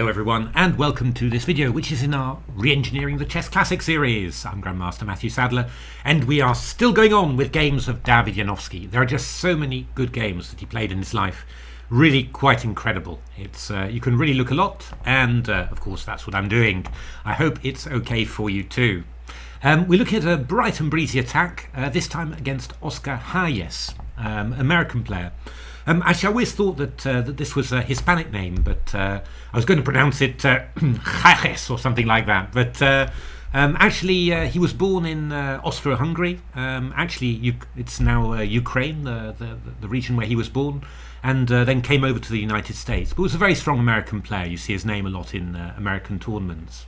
Hello everyone and welcome to this video, which is in our Reengineering the Chess Classic series. I'm Grandmaster Matthew Sadler and we are still going on with games of Dawid Janowski. There are just so many good games that he played in his life. Really quite incredible. It's you can really look a lot and of course that's what I'm doing. I hope it's okay for you too. We're looking at a bright and breezy attack, this time against Janowski-Chajes, American player. Actually, I always thought that this was a Hispanic name, but I was going to pronounce it Chajes or something like that. But actually, he was born in Austro-Hungary. Actually, it's now Ukraine, the region where he was born, and then came over to the United States. But was a very strong American player. You see his name a lot in American tournaments.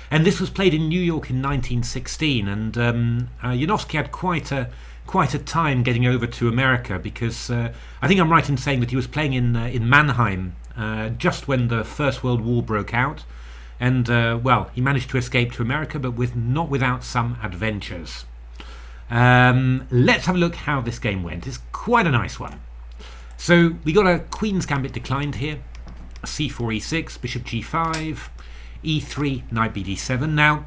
And this was played in New York in 1916, and Janowski had quite a time getting over to America, because I think I'm right in saying that he was playing in Mannheim just when the First World War broke out, and well, he managed to escape to America, but not without some adventures. Let's have a look how this game went. It's quite a nice one. So we got a Queen's Gambit declined here, c4 e6, bishop g5, e3, knight bd7. Now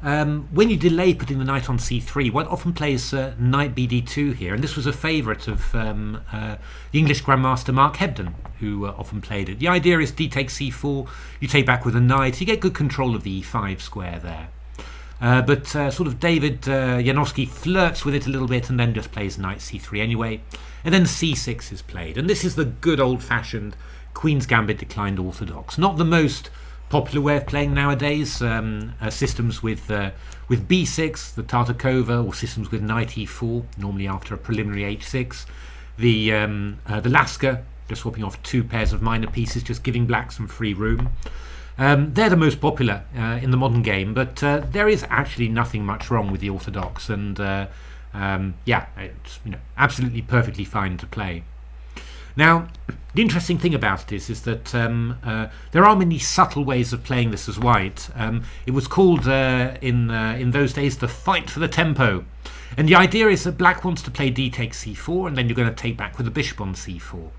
when you delay putting the knight on c3, one often plays knight bd2 here, and this was a favourite of the English Grandmaster Mark Hebden, who often played it. The idea is d takes c4, you take back with a knight, you get good control of the e5 square there. But sort of Dawid Janowski flirts with it a little bit and then just plays knight c3 anyway, and then c6 is played. And this is the good old-fashioned Queen's Gambit declined orthodox. Not the most popular way of playing nowadays. Systems with b6, the Tartakova, or systems with knight e4, normally after a preliminary h6. The Lasker, just swapping off two pairs of minor pieces, just giving black some free room. They're the most popular in the modern game, but there is actually nothing much wrong with the orthodox, and yeah, it's absolutely perfectly fine to play. Now, the interesting thing about it is that there are many subtle ways of playing this as white. It was called in those days the fight for the tempo, and the idea is that black wants to play d takes c4, and then you're going to take back with the bishop on c4.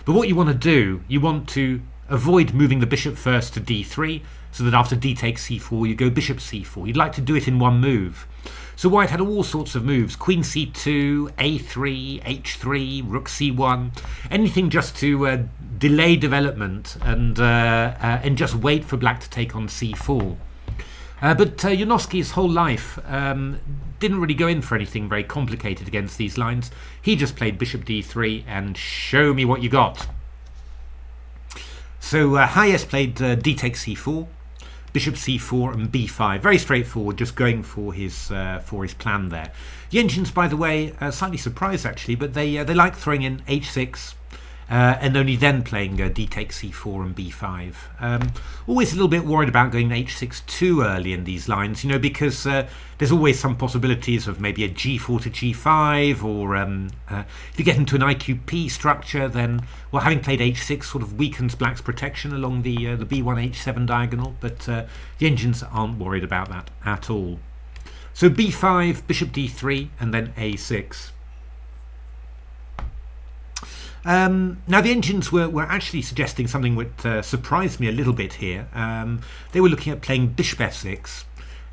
But what you want to do, you want to avoid moving the bishop first to d3, so that after d takes c4 you go bishop c4. You'd like to do it in one move. So white had all sorts of moves: queen c2, a3, h3, rook c1, anything just to delay development and just wait for black to take on c4. But Janowski's whole life didn't really go in for anything very complicated against these lines. He just played bishop d3 and show me what you got. So Chajes played d takes c4, bishop c4 and b5. Very straightforward, just going for his plan there. The engines, by the way, slightly surprised actually, but they like throwing in h6 and only then playing d takes c4 and b5. Always a little bit worried about going h6 too early in these lines, because there's always some possibilities of maybe a g4 to g5, or if you get into an IQP structure, then, well, having played h6 sort of weakens black's protection along the b1 h7 diagonal, but the engines aren't worried about that at all. So b5, bishop d3, and then a6. Now the engines were actually suggesting something that surprised me a little bit here. They were looking at playing bishop f6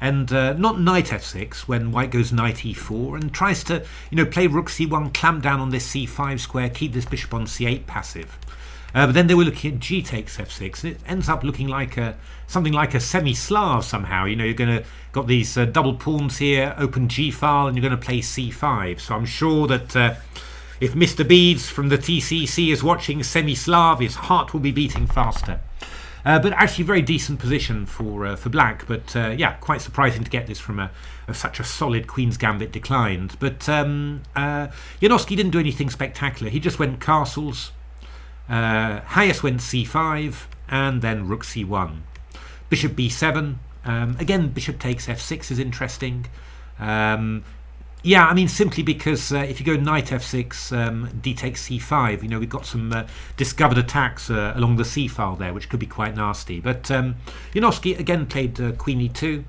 and not knight f6 when white goes knight e4 and tries to play rook c1, clamp down on this c5 square, keep this bishop on c8 passive. But then they were looking at g takes f6, and it ends up looking like something like a semi-Slav somehow. You're going to got these double pawns here, open g file, and you're going to play c5. So I'm sure that if Mr. Beads from the TCC is watching semi-Slav, his heart will be beating faster. But actually very decent position for black, but yeah, quite surprising to get this from such a solid Queen's Gambit declined. But Janowski didn't do anything spectacular. He just went castles, Chajes went c5, and then rook c1. Bishop b7, again bishop takes f6 is interesting. Yeah, I mean, simply because if you go knight f6, d takes c5, we've got some discovered attacks along the c file there, which could be quite nasty. But Janowski again played queen e2,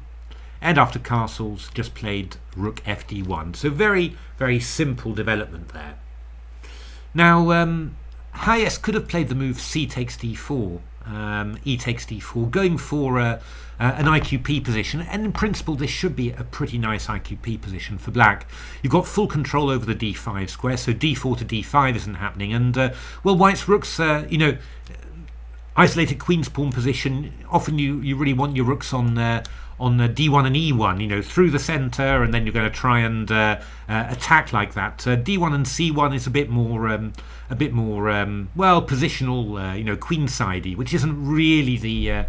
and after castles just played rook fd1. So very, very simple development there. Now Chajes could have played the move c takes d4, e takes d4, going for an IQP position, and in principle this should be a pretty nice IQP position for black. You've got full control over the d5 square, so d4 to d5 isn't happening, and well, white's rooks, isolated queen's pawn position, often you really want your rooks on d1 and e1, through the center, and then you're going to try and attack like that. d1 and c1 is a bit more well, positional, queensidey, which isn't really the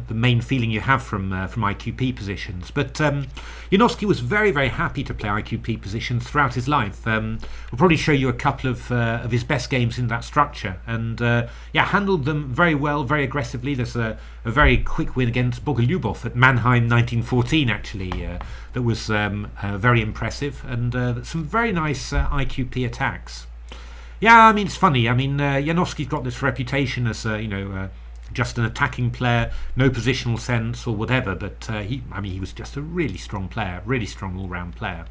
main feeling you have from IQP positions. But Janowski was very, very happy to play IQP positions throughout his life. We'll probably show you a couple of his best games in that structure, and handled them very well, very aggressively. There's a very quick win against Bogolyubov at Mannheim 1914, actually, that was very impressive, and some very nice IQP attacks. Yeah, I mean, it's funny. I mean, Janowski's got this reputation as, just an attacking player, no positional sense or whatever, but he was just a really strong player, really strong all-round player.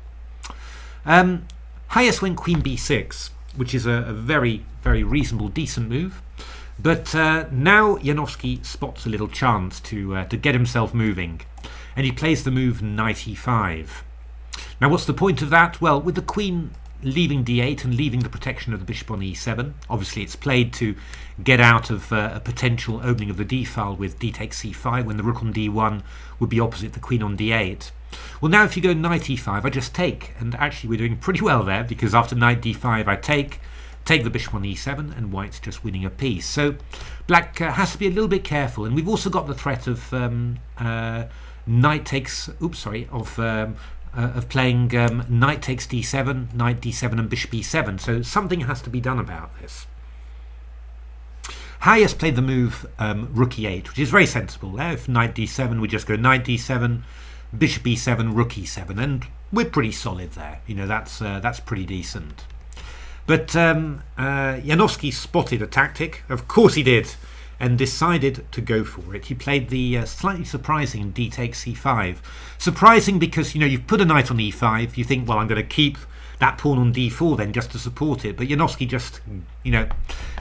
Hayes went queen b6, which is a very, very reasonable, decent move. But now Janowski spots a little chance to get himself moving, and he plays the move knight e5. Now, what's the point of that? Well, with the queen leaving d8 and leaving the protection of the bishop on e7, obviously it's played to get out of a potential opening of the d file with d takes c5, when the rook on d1 would be opposite the queen on d8. Well, now if you go knight e5, I just take, and actually we're doing pretty well there, because after knight d5 I take the bishop on e7, and white's just winning a piece. So black has to be a little bit careful, and we've also got the threat of knight takes, of playing knight takes d7, knight d7 and bishop e7, so something has to be done about this. Hayes played the move rook e8, which is very sensible. If knight d7, we just go knight d7, bishop e7, rook e7, and we're pretty solid there. That's pretty decent. But Janowski spotted a tactic, of course he did, and decided to go for it. He played the slightly surprising d takes c5. Surprising because, you've put a knight on e5, you think, well, I'm going to keep that pawn on d4 then just to support it, but Janowski just,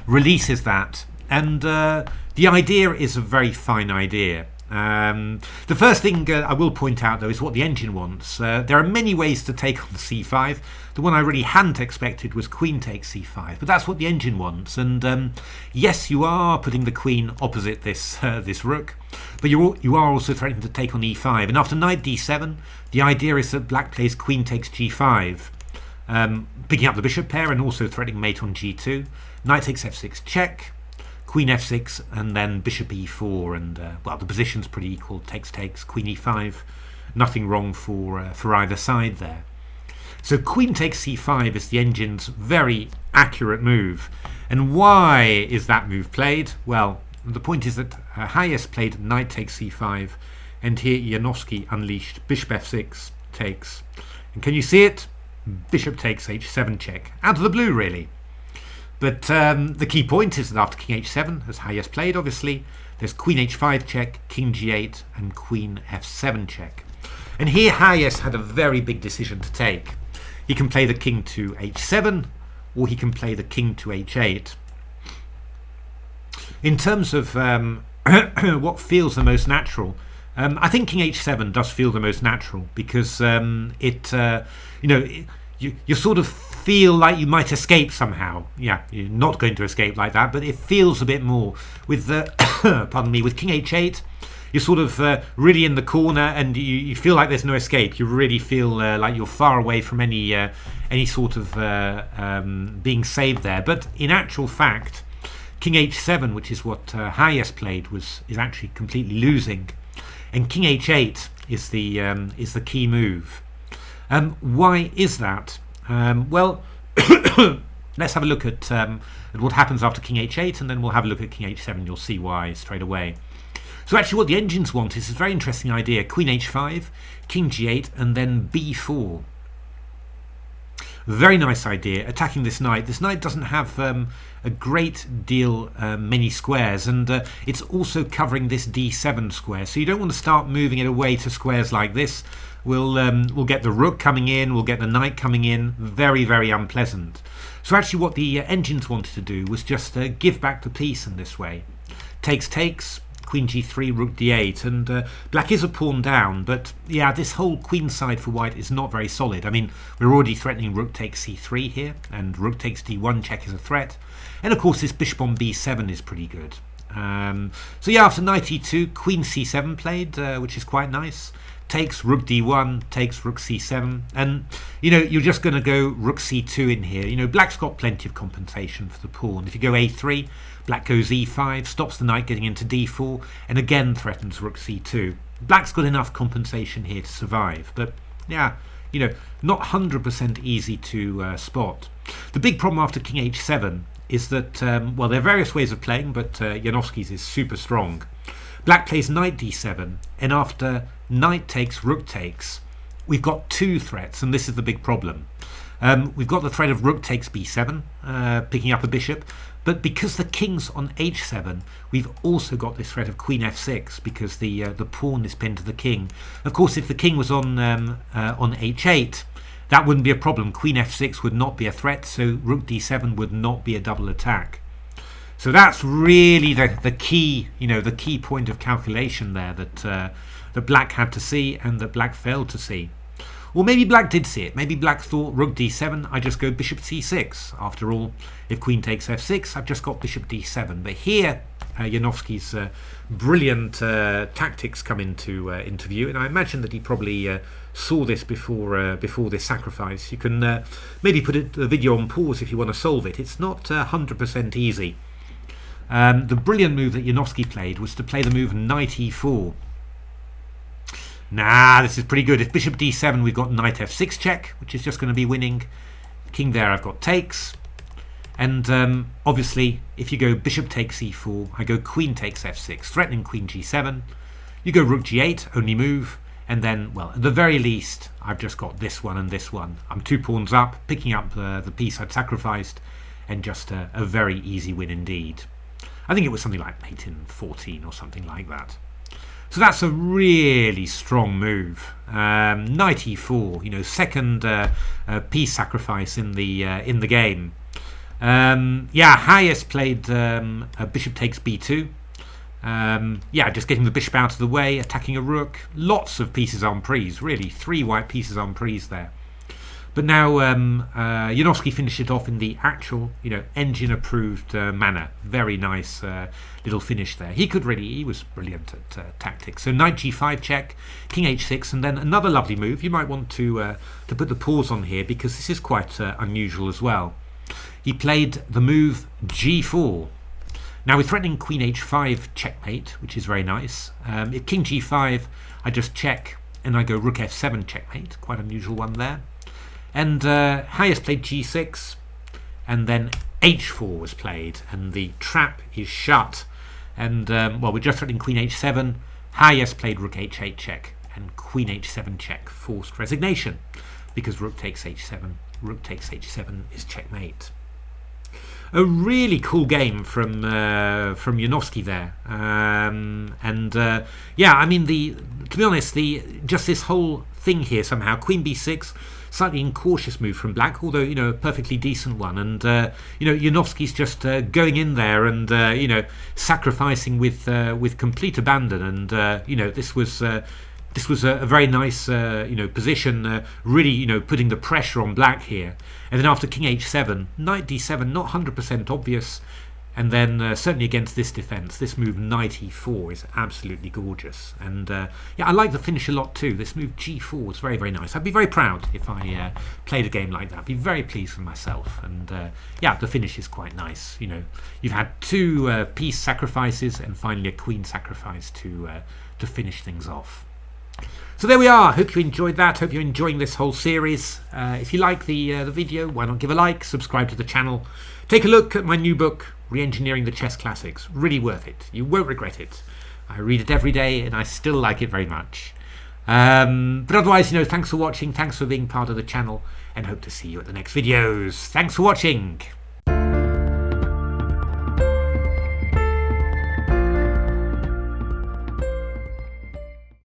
releases that. And the idea is a very fine idea. The first thing I will point out, though, is what the engine wants. There are many ways to take on c5. The one I really hadn't expected was queen takes c5, but that's what the engine wants. And yes, you are putting the queen opposite this rook, but you are also threatening to take on e5. And after knight d7, the idea is that black plays queen takes g5, picking up the bishop pair and also threatening mate on g2. Knight takes f6 check, queen f6, and then bishop e4, and well, the position's pretty equal. Takes, queen e5, nothing wrong for either side there. So queen takes c5 is the engine's very accurate move. And why is that move played? Well, the point is that Hayes played knight takes c5, and here Janowski unleashed bishop f6 takes. And can you see it? Bishop takes h7 check, out of the blue really. But the key point is that after king h7, as Hayes played obviously, there's queen h5 check, king g8, and queen f7 check. And here Hayes had a very big decision to take. He can play the king to h7, or he can play the king to h8. In terms of what feels the most natural, I think king h7 does feel the most natural, because you sort of feel like you might escape somehow. Yeah, you're not going to escape like that, but it feels a bit more. With the pardon me, with king h8, you're sort of really in the corner, and you feel like there's no escape. You really feel like you're far away from any sort of being saved there. But in actual fact, king h7, which is what Hayes played, is actually completely losing, and king h8 is the key move. Why is that? Well, let's have a look at what happens after king h8, and then we'll have a look at king h7. You'll see why straight away. So actually what the engines want is a very interesting idea. Queen h5, king g8, and then b4. Very nice idea, attacking this knight. This knight doesn't have a great deal many squares, and it's also covering this d7 square, so you don't want to start moving it away to squares like this. We'll get the rook coming in, we'll get the knight coming in. Very, very unpleasant. So actually what the engines wanted to do was just give back the piece in this way. takes, queen g3, rook d8, and black is a pawn down, but yeah, this whole queen side for white is not very solid. I mean, we're already threatening rook takes c3 here, and rook takes d1 check is a threat, and of course this bishop on b7 is pretty good. So yeah, after knight e2, queen c7 played, which is quite nice. Takes rook d1, takes rook c7, and you're just going to go rook c2 in here. Black's got plenty of compensation for the pawn. If you go a3, black goes e5, stops the knight getting into d4, and again threatens rook c2. Black's got enough compensation here to survive, but yeah, not 100% easy to spot. The big problem after king h7 is that, well, there are various ways of playing, but Janowski's is super strong. Black plays knight d7, and after knight takes, rook takes, we've got two threats, and this is the big problem. We've got the threat of rook takes b7, picking up a bishop, but because the king's on h7, we've also got this threat of queen f6, because the pawn is pinned to the king. Of course, if the king was on h8, that wouldn't be a problem. Queen f6 would not be a threat, so rook d7 would not be a double attack. So that's really the key, the key point of calculation there that black had to see and that black failed to see. Or maybe black did see it. Maybe black thought rook d7, I just go bishop c6. After all, if queen takes f6, I've just got bishop d7. But here, Janowski's brilliant tactics come into view, and I imagine that he probably saw this before this sacrifice. You can maybe put the video on pause if you want to solve it. It's not 100% easy. The brilliant move that Janowski played was to play the move knight e4. Nah, this is pretty good. If bishop d7, we've got knight f6 check, which is just going to be winning. King there, I've got takes. And obviously, if you go bishop takes e4, I go queen takes f6, threatening queen g7. You go rook g8, only move. And then, well, at the very least, I've just got this one and this one. I'm 2 pawns up, picking up the piece I'd sacrificed, and just a very easy win indeed. I think it was something like mate in 14 or something like that. So that's a really strong move. Knight e4, second piece sacrifice in the game. Yeah, highest played bishop takes b2. Yeah, just getting the bishop out of the way, attacking a rook. Lots of pieces en prise, really 3 white pieces en prise there. But now Janowski finished it off in the actual, engine-approved manner. Very nice little finish there. He was brilliant at tactics. So knight g5 check, king h6, and then another lovely move. You might want to put the pause on here because this is quite unusual as well. He played the move g4. Now we're threatening queen h5 checkmate, which is very nice. If king g5, I just check and I go rook f7 checkmate. Quite unusual one there. And highest played g6, and then h4 was played, and the trap is shut. And well, we're just threatening queen h7. Highest played rook h8 check, and queen h7 check, forced resignation, because rook takes h7. Rook takes h7 is checkmate. A really cool game from Janowski there, and yeah, I mean to be honest, just this whole thing here somehow, queen b6. Slightly incautious move from black, although a perfectly decent one, and Janowski's just going in there and sacrificing with complete abandon, and this was a very nice position, really putting the pressure on black here. And then after king h7, knight d7, not 100% obvious, and then certainly against this defense, this move knight e4 is absolutely gorgeous. And yeah, I like the finish a lot too. This move g4 is very, very nice. I'd be very proud if I played a game like that. I'd be very pleased with myself. And yeah, the finish is quite nice. You've had 2 piece sacrifices and finally a queen sacrifice to finish things off. So there we are. Hope you enjoyed that. Hope you're enjoying this whole series. If you like the video, why not give a like, subscribe to the channel. Take a look at my new book, Reengineering the Chess Classics. Really worth it. You won't regret it. I read it every day and I still like it very much. But otherwise, thanks for watching. Thanks for being part of the channel and hope to see you at the next videos. Thanks for watching.